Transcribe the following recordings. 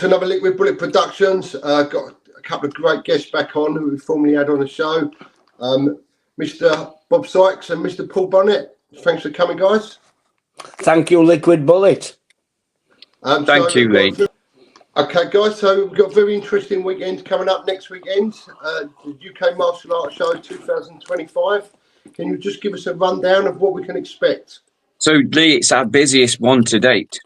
to another Liquid Bullet Productions. Got a couple of great guests back on who we formerly had on the show. Mr. Bob Sykes and Mr. Paul Bonnet. Thanks for coming, guys. Thank you, Liquid Bullet. Thank you, Lee. Okay, guys, so we've got a very interesting weekend coming up next weekend. The UK Martial Arts Show 2025. Can you just give us a rundown of what we can expect? So, Lee, it's our busiest one to date.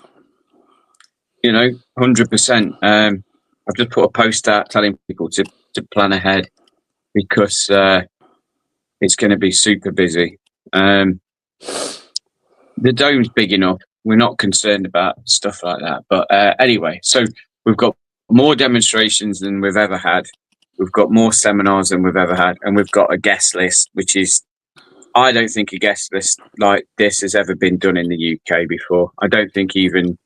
100%. I've just put a post out telling people to plan ahead because it's going to be super busy. The dome's big enough. We're not concerned about stuff like that. But anyway, so we've got more demonstrations than we've ever had. We've got more seminars than we've ever had. And we've got a guest list, which is, I don't think a guest list like this has ever been done in the UK before. I don't think even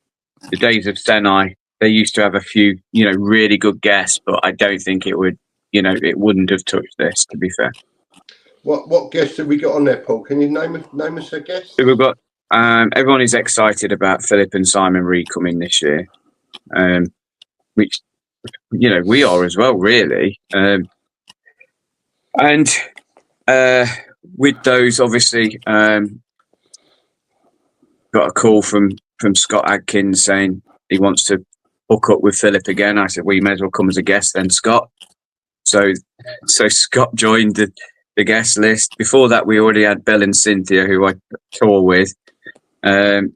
the days of Senai, they used to have a few, really good guests, but I don't think it would, it wouldn't have touched this, to be fair. What guests have we got on there, Paul? Can you name us a guest? So we've got, everyone is excited about Philip and Simon Reed coming this year, which, we are as well, really. And with those, obviously, got a call from Scott Adkins saying he wants to hook up with Philip again. I said, well, you may as well come as a guest then, Scott. So Scott joined the guest list. Before that, we already had Bill and Cynthia, who I tour with. And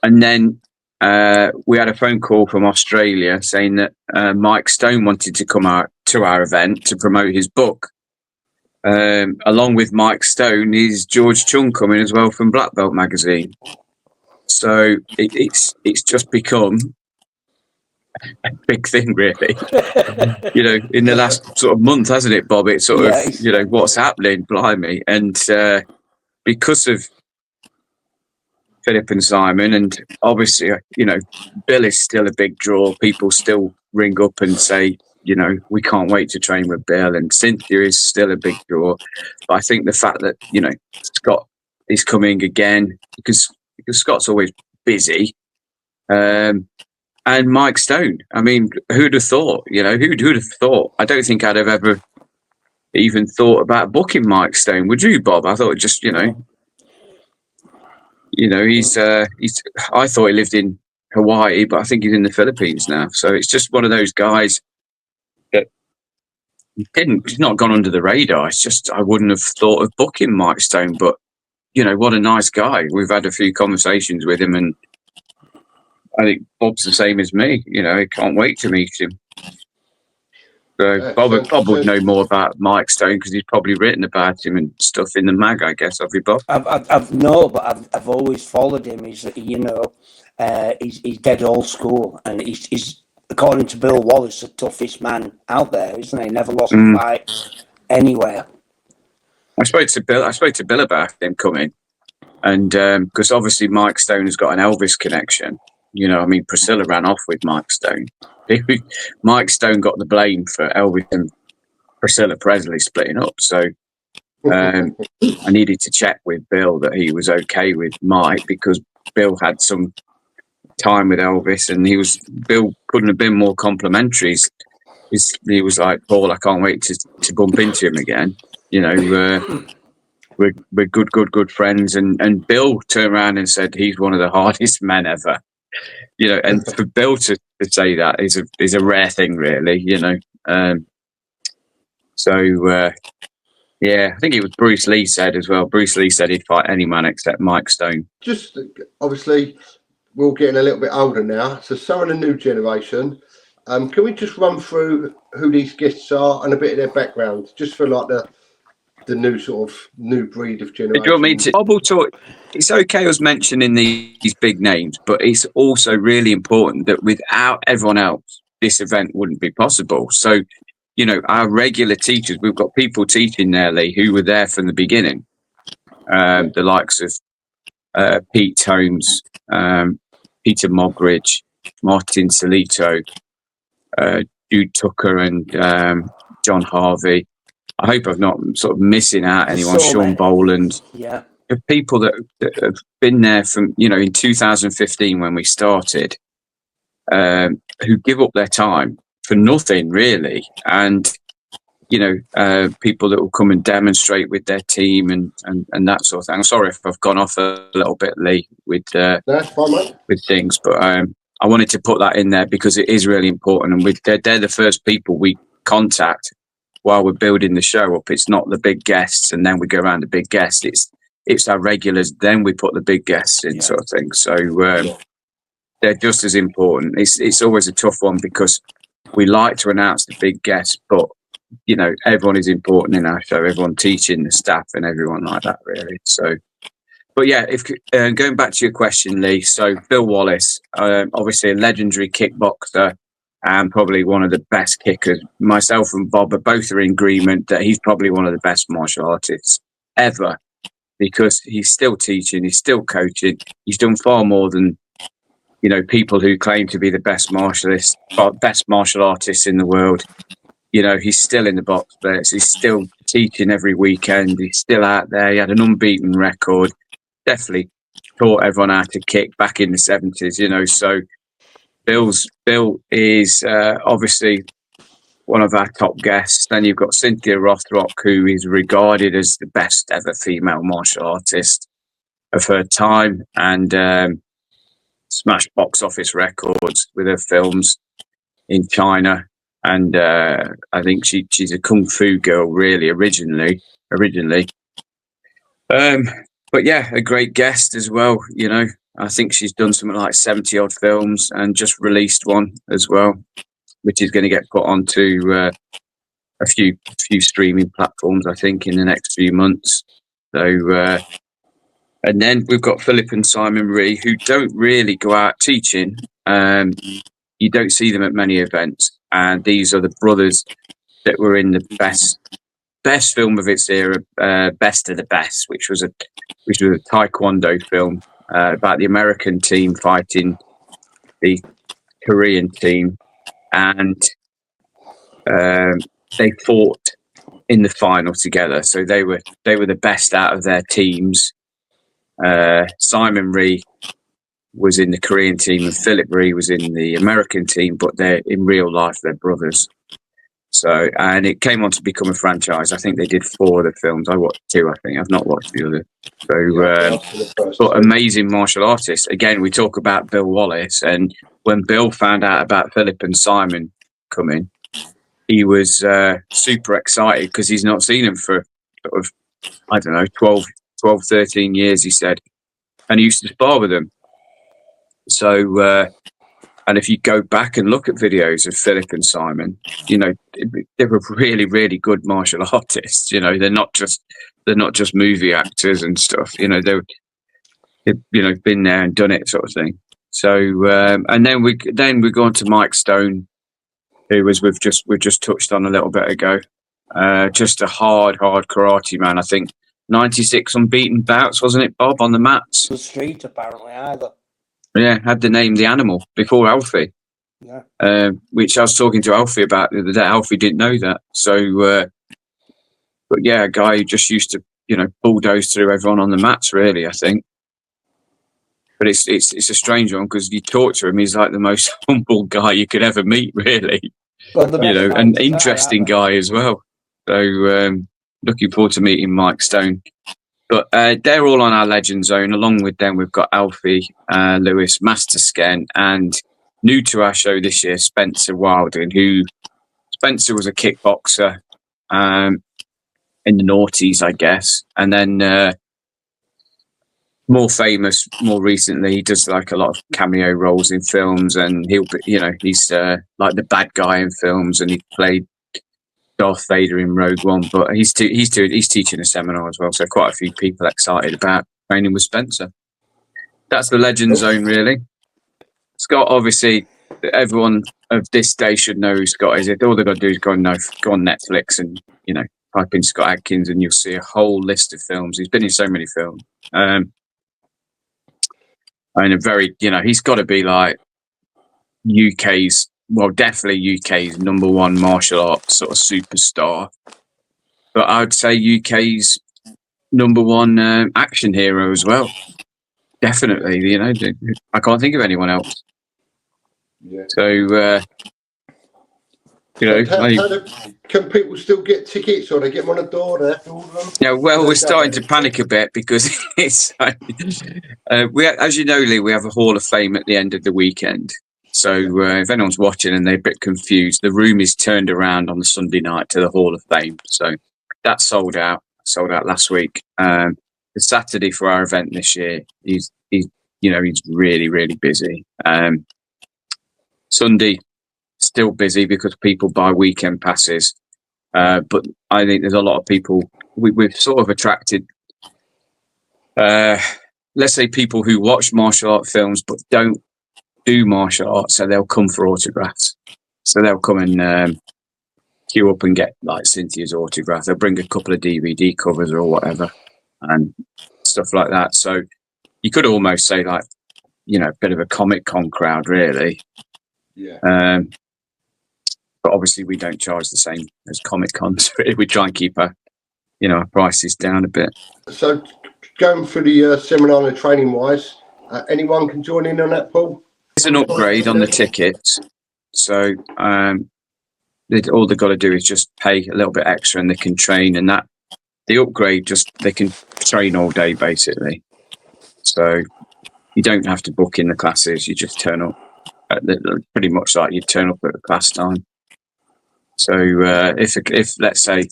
then we had a phone call from Australia saying that Mike Stone wanted to come out to our event to promote his book. Along with Mike Stone is George Chung coming as well from Black Belt magazine. So it's just become a big thing, really. In the last sort of month, hasn't it, Bob? It's sort of, what's happening, blimey. And because of Philip and Simon, and obviously, Bill is still a big draw. People still ring up and say, we can't wait to train with Bill, and Cynthia is still a big draw. But I think the fact that, Scott is coming again, because Scott's always busy, and Mike Stone. I mean, who'd have thought? Who'd have thought? I don't think I'd have ever even thought about booking Mike Stone. Would you, Bob? I thought just, he's. I thought he lived in Hawaii, but I think he's in the Philippines now. So it's just one of those guys that he's not gone under the radar. It's just I wouldn't have thought of booking Mike Stone, but what a nice guy. We've had a few conversations with him, and I think Bob's the same as me. I can't wait to meet him. So Bob would know more about Mike Stone because he's probably written about him and stuff in the mag, I guess. Have you, Bob? I've always followed him. He's dead old school, and he's according to Bill Wallace, the toughest man out there, isn't he? Never lost a fight anywhere. I spoke to Bill about him coming, and because obviously Mike Stone has got an Elvis connection. Priscilla ran off with Mike Stone. Mike Stone got the blame for Elvis and Priscilla Presley splitting up. So I needed to check with Bill that he was okay with Mike, because Bill had some time with Elvis, and Bill couldn't have been more complimentary. He was like, Paul, I can't wait to bump into him again. We're good friends, and Bill turned around and said he's one of the hardest men ever. And for Bill to say that is a rare thing, really. I think it was Bruce Lee said as well. Bruce Lee said he'd fight any man except Mike Stone. Just obviously, we're all getting a little bit older now, so some of the new generation. Can we just run through who these guests are and a bit of their background, just for like the new sort of new breed of generation? Do you want me to? Bob will talk. It's okay us mentioning these big names, but it's also really important that without everyone else, this event wouldn't be possible. So, our regular teachers, we've got people teaching there, Lee, who were there from the beginning. The likes of Pete Holmes, Peter Mogridge, Martin Salito, Jude Tucker, and John Harvey. I hope I'm not sort of missing out anyone. Sean Boland. Yeah. The people that have been there from, in 2015 when we started, who give up their time for nothing really, and people that will come and demonstrate with their team and that sort of thing. I'm sorry if I've gone off a little bit, Lee, with That's fine, mate. with things, but I wanted to put that in there because it is really important, and they're the first people we contact while we're building the show up. It's not the big guests and then we go around the big guests. It's our regulars, then we put the big guests in, sort of thing. So they're just as important. It's always a tough one because we like to announce the big guests, but everyone is important in our show. Everyone teaching, the staff, and everyone like that, really. So, but yeah, if going back to your question, Lee. So Bill Wallace, obviously a legendary kickboxer and probably one of the best kickers. Myself and Bob are both in agreement that he's probably one of the best martial artists ever, because he's still teaching, he's still coaching. He's done far more than people who claim to be the best martial artists in the world. He's still in the box splits. He's still teaching every weekend. He's still out there. He had an unbeaten record. Definitely taught everyone how to kick back in the 70s, So Bill is obviously one of our top guests. Then you've got Cynthia Rothrock, who is regarded as the best ever female martial artist of her time, and smashed box office records with her films in China. And I think she's a kung fu girl, really, originally. But yeah, a great guest as well. I think she's done something like 70 odd films and just released one as well, which is going to get put onto a few streaming platforms, I think, in the next few months. So, and then we've got Philip and Simon Ree, who don't really go out teaching. You don't see them at many events. And these are the brothers that were in the best film of its era, Best of the Best, which was a Taekwondo film about the American team fighting the Korean team, and they fought in the final together. So they were the best out of their teams. Simon Ree was in the Korean team and Philip Ree was in the American team, but they're in real life, they're brothers. So, and it came on to become a franchise. I think they did 4 of the films. I watched 2, I think. I've not watched the other. So, but amazing martial artists. Again, we talk about Bill Wallace, and when Bill found out about Philip and Simon coming, he was super excited because he's not seen them for sort of, I don't know, 12, 13 years, he said. And he used to spar with them. So, and if you go back and look at videos of Philip and Simon, they were really, really good martial artists. They're not just movie actors and stuff. They've been there and done it, sort of thing. So, and then we go on to Mike Stone, who was we've just touched on a little bit ago. Just a hard karate man. I think 96 unbeaten bouts, wasn't it, Bob, on the mats? The street, apparently, either. Yeah, had the name The Animal before Alfie. Yeah. Which I was talking to Alfie about the other day. Alfie didn't know that. So, but yeah, a guy who just used to, bulldoze through everyone on the mats, really, I think. But it's a strange one because you talk to him, he's like the most humble guy you could ever meet, really. An interesting guy as well. So, looking forward to meeting Mike Stone. But they're all on our Legend Zone. Along with them, we've got Alfie Lewis, Master Sken, and new to our show this year, Spencer Wilding, Spencer was a kickboxer in the noughties, I guess. And then more famous, more recently, he does like a lot of cameo roles in films, and he'll be, he's like the bad guy in films, and he played Darth Vader in Rogue One, but he's teaching a seminar as well, so quite a few people excited about training with Spencer. That's the Legend Zone, really. Scott, obviously, everyone of this day should know who Scott is. All they've got to do is go on Netflix and type in Scott Adkins, and you'll see a whole list of films. He's been in so many films, and a very he's got to be like UK's. Well, definitely UK's number 1 martial arts sort of superstar. But I'd say UK's number 1 action hero as well. Definitely, I can't think of anyone else. Yeah. So, you know, can people still get tickets, or they get them on the door? They have to order them. yeah. Well, we're starting to panic a bit because it's as you know, Lee, we have a Hall of Fame at the end of the weekend. So if anyone's watching and they're a bit confused, the room is turned around on the Sunday night to the Hall of Fame. So that's sold out. Sold out last week. The Saturday for our event this year, he's really, really busy. Sunday, still busy because people buy weekend passes. But I think there's a lot of people. We've sort of attracted, let's say, people who watch martial art films but don't do martial arts, so they'll come for autographs. So they'll come and queue up and get like Cynthia's autograph. They'll bring a couple of DVD covers or whatever and stuff like that. So you could almost say like, you know, a bit of a Comic-Con crowd, really. Yeah. But obviously we don't charge the same as Comic-Cons. We try and keep our prices down a bit. So going through the seminar and training wise, anyone can join in on that, Paul? There's an upgrade on the tickets. So all they've got to do is just pay a little bit extra and they can train, and that the upgrade they can train all day basically. So you don't have to book in the classes, you just turn up pretty much like you turn up at the class time. So if let's say,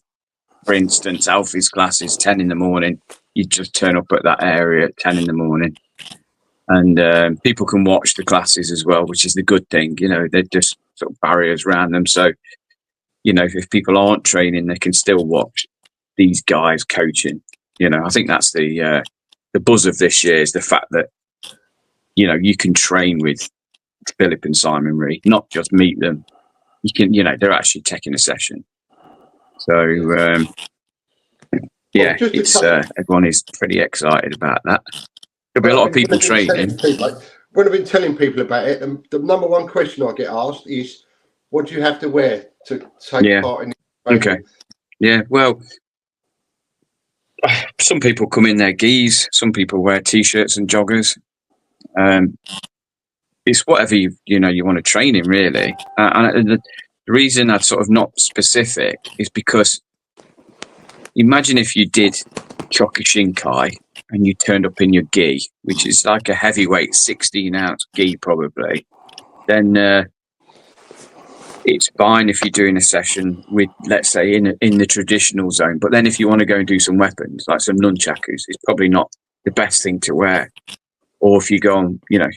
for instance, Alfie's class is 10 in the morning, you just turn up at that area at 10 in the morning. And people can watch the classes as well, which is the good thing. You know, they're just sort of barriers around them. So, you know, if people aren't training, they can still watch these guys coaching. You know, I think that's the buzz of this year, is the fact that, you know, you can train with Philip and Simon Ree, not just meet them. You can, you know, they're actually taking a session. So, yeah, it's everyone is pretty excited about that. There'll be a lot of people training. When I've been telling people about it, the number one question I get asked is, what do you have to wear to take part in the training? Okay. Yeah, well, some people come in their gis, some people wear T-shirts and joggers. It's whatever you want to train in, really. And the reason I'm sort of not specific is because imagine if you did Kyokushinkai and you turned up in your gi, which is like a heavyweight 16-ounce gi probably, then it's fine if you're doing a session with, let's say, in the traditional zone. But then if you want to go and do some weapons, like some nunchakus, it's probably not the best thing to wear. Or if you go on, you know,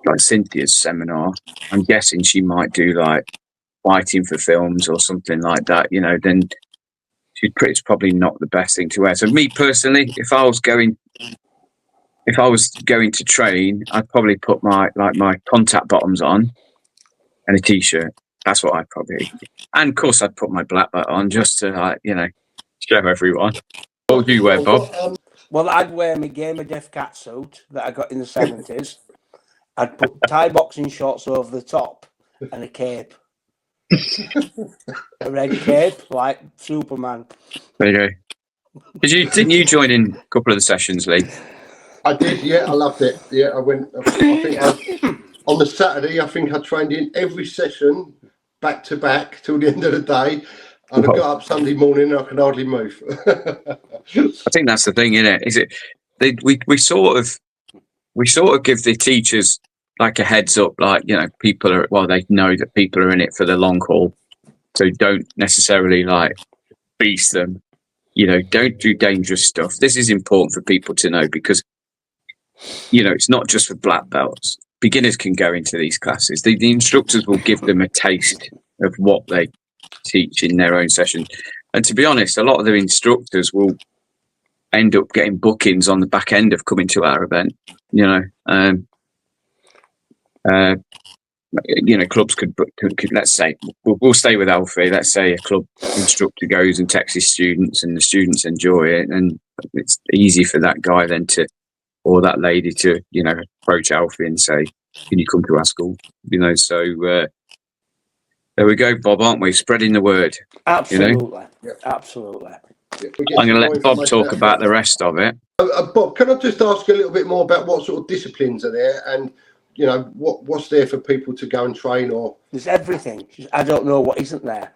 like Cynthia's seminar, I'm guessing she might do like fighting for films or something like that, you know, then it's probably not the best thing to wear. So me personally, if I was going to train, I'd probably put my contact bottoms on and a T-shirt. That's what I'd probably. And of course, I'd put my black belt on just to, you know, show everyone. What would you wear, Bob? Well, I'd wear my Gamer Death Cat suit that I got in the 70s. I'd put Thai boxing shorts over the top and a cape. A red cape, like Superman. There you go. Didn't you join in a couple of the sessions, Lee? I did, yeah. I loved it. Yeah, I went. On the Saturday, I think I trained in every session back to back till the end of the day. And I got up Sunday morning and I could hardly move. I think that's the thing, isn't it? We sort of give the teachers like a heads up, like, you know, they know that people are in it for the long haul. So don't necessarily like beast them, you know, don't do dangerous stuff. This is important for people to know because, you know, it's not just for black belts. Beginners can go into these classes. The instructors will give them a taste of what they teach in their own session. And to be honest, a lot of the instructors will end up getting bookings on the back end of coming to our event, you know. You know, clubs could let's say, we'll stay with Alfie. Let's say a club instructor goes and texts his students and the students enjoy it, and it's easy for that guy then or that lady to, you know, approach Alfie and say, can you come to our school? You know, so there we go, Bob, aren't we? Spreading the word. Absolutely. You know? Yeah. Absolutely. Yeah, I'm going to let Bob talk about the rest of it. Bob, can I just ask a little bit more about what sort of disciplines are there? And you know, what's there for people to go and train or? There's everything. I don't know what isn't there.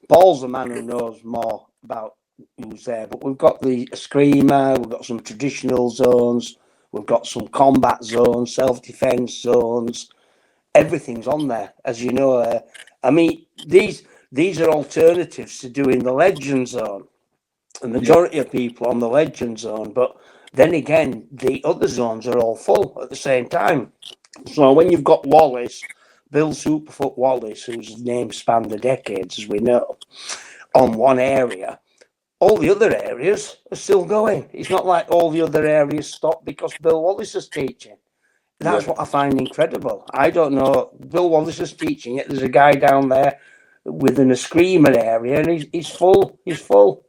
Paul's the man who knows more about who's there. But we've got the screamer, we've got some traditional zones, we've got some combat zones, self-defense zones. Everything's on there, as you know. I mean, these are alternatives to doing the legend zone. The majority of people on the legend zone, but then again, the other zones are all full at the same time. So when you've got Wallace, Bill Superfoot Wallace, whose name spanned the decades, as we know, on one area, all the other areas are still going. It's not like all the other areas stopped because Bill Wallace is teaching. That's what I find incredible. I don't know. Bill Wallace is teaching it. There's a guy down there within a screamer area, and he's full. He's full.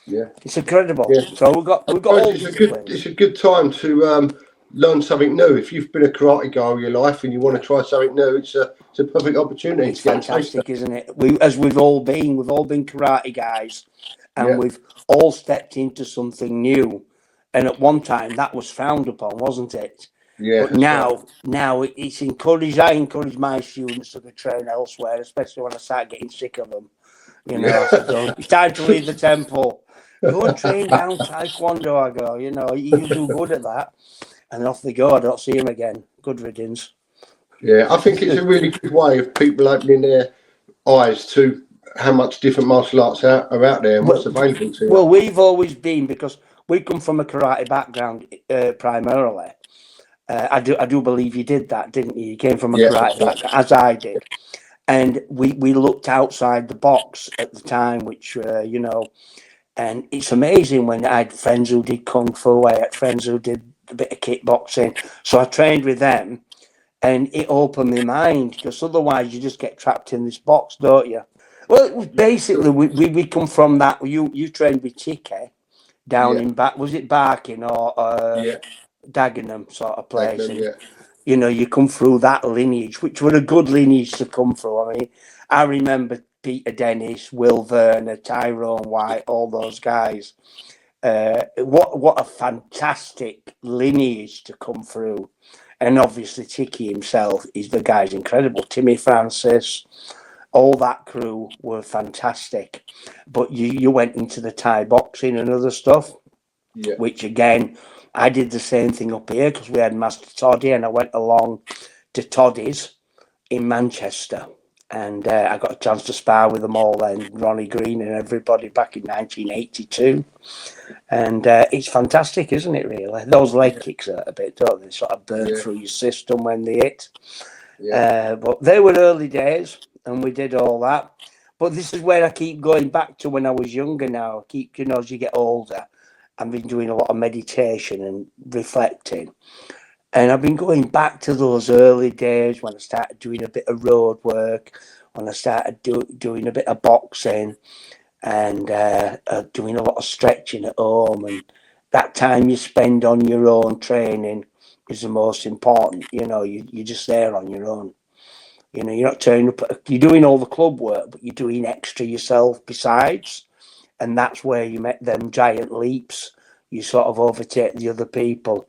Yeah, it's incredible. Yeah. So we've got all it's a good time to learn something new. If you've been a karate guy all your life and you want to try something new, it's a perfect opportunity. It's fantastic, isn't it? We've all been karate guys, and we've all stepped into something new. And at one time that was frowned upon, wasn't it? Yeah. But now it's encouraged. I encourage my students to train elsewhere, especially when I start getting sick of them. You know, I said, it's time to leave the temple. Go and train down Taekwondo. I go, you know, you do good at that. And off they go. I don't see them again. Good riddance. Yeah, I think it's a really good way of people opening their eyes to how much different martial arts are out there and what's available to them. Well, we've always been, because we come from a karate background primarily. I do believe you did that, didn't you? You came from a karate background, as I did. And we looked outside the box at the time, which, you know, and it's amazing when I had friends who did Kung Fu, I had friends who did a bit of kickboxing. So I trained with them, and it opened my mind, because otherwise you just get trapped in this box, don't you? Well, it was basically, we come from that. You trained with Chike down in back, was it Barking or Dagenham sort of place? Dagenham, you know, you come through that lineage, which were a good lineage to come through. I mean, I remember Peter Dennis, Will Verner, Tyrone White, all those guys. What a fantastic lineage to come through. And obviously Tiki himself, the guy's incredible. Timmy Francis, all that crew were fantastic. But you went into the Thai boxing and other stuff, which again, I did the same thing up here, because we had Master Toddy, and I went along to Toddy's in Manchester, and I got a chance to spar with them all then, Ronnie Green and everybody, back in 1982. And it's fantastic, isn't it, really? Those leg kicks are a bit, don't they? Sort of burn through your system when they hit. But they were early days, and we did all that. But this is where I keep going back to when I was younger now. I keep, you know, as you get older, I've been doing a lot of meditation and reflecting. And I've been going back to those early days when I started doing a bit of road work, when I started doing a bit of boxing, and doing a lot of stretching at home. And that time you spend on your own training is the most important. You know, you're just there on your own. You know, you're not turning up, you're doing all the club work, but you're doing extra yourself besides. And that's where you make them giant leaps. You sort of overtake the other people.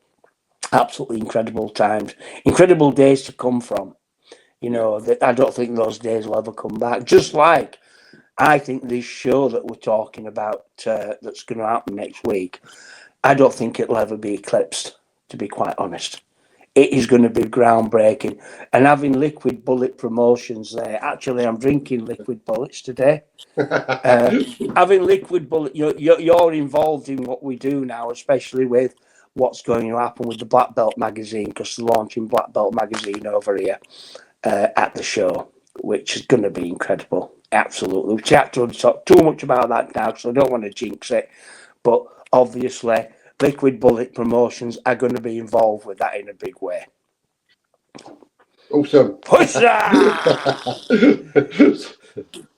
Absolutely incredible times. Incredible days to come from. You know, that I don't think those days will ever come back. Just like I think this show that we're talking about that's going to happen next week, I don't think it'll ever be eclipsed, to be quite honest. It is going to be groundbreaking. And having Liquid Bullet Promotions there, actually, I'm drinking Liquid Bullets today. Having Liquid Bullet, you're involved in what we do now, especially with what's going to happen with the Black Belt magazine, because they're launching Black Belt magazine over here at the show, which is going to be incredible. Absolutely. We can't talk too much about that now, because I don't want to jinx it. But obviously, Liquid Bullet Promotions are going to be involved with that in a big way. Awesome.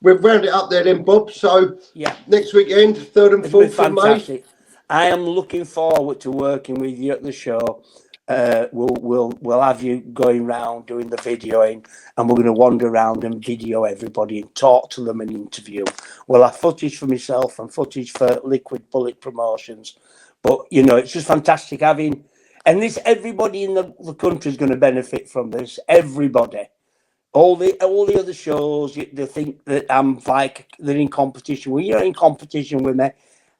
We've rounded it up there then, Bob. So next weekend, 3rd and 4th of May. I am looking forward to working with you at the show. We'll have you going around doing the videoing, and we're going to wander around and video everybody and talk to them and interview. We'll have footage for myself and footage for Liquid Bullet Promotions. But, you know, it's just fantastic having And this, everybody in the country is going to benefit from this. Everybody. All the other shows, they think that I'm like they're in competition. Well, you're in competition with me.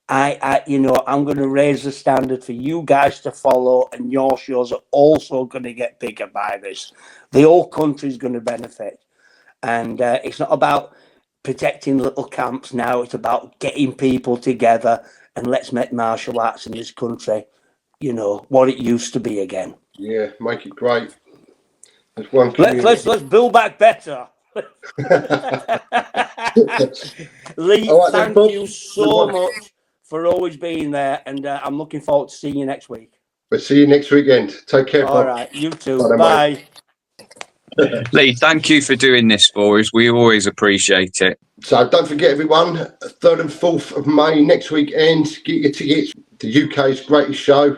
I'm going to raise the standard for you guys to follow, and your shows are also going to get bigger by this. The whole country is going to benefit, and it's not about protecting little camps now. It's about getting people together, and let's make martial arts in this country, what it used to be again. Yeah, make it great. There's one Let's build back better. Lee, right, thank Bob. you so much for always being there, and I'm looking forward to seeing you next week. We'll see you next weekend. Take care, Bob. All right, you too. Bye. Lee, thank you for doing this for us. We always appreciate it. So don't forget, everyone, 3rd and 4th of May next weekend, get your tickets. The UK's greatest show,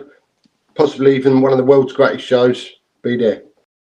possibly even one of the world's greatest shows. Be there.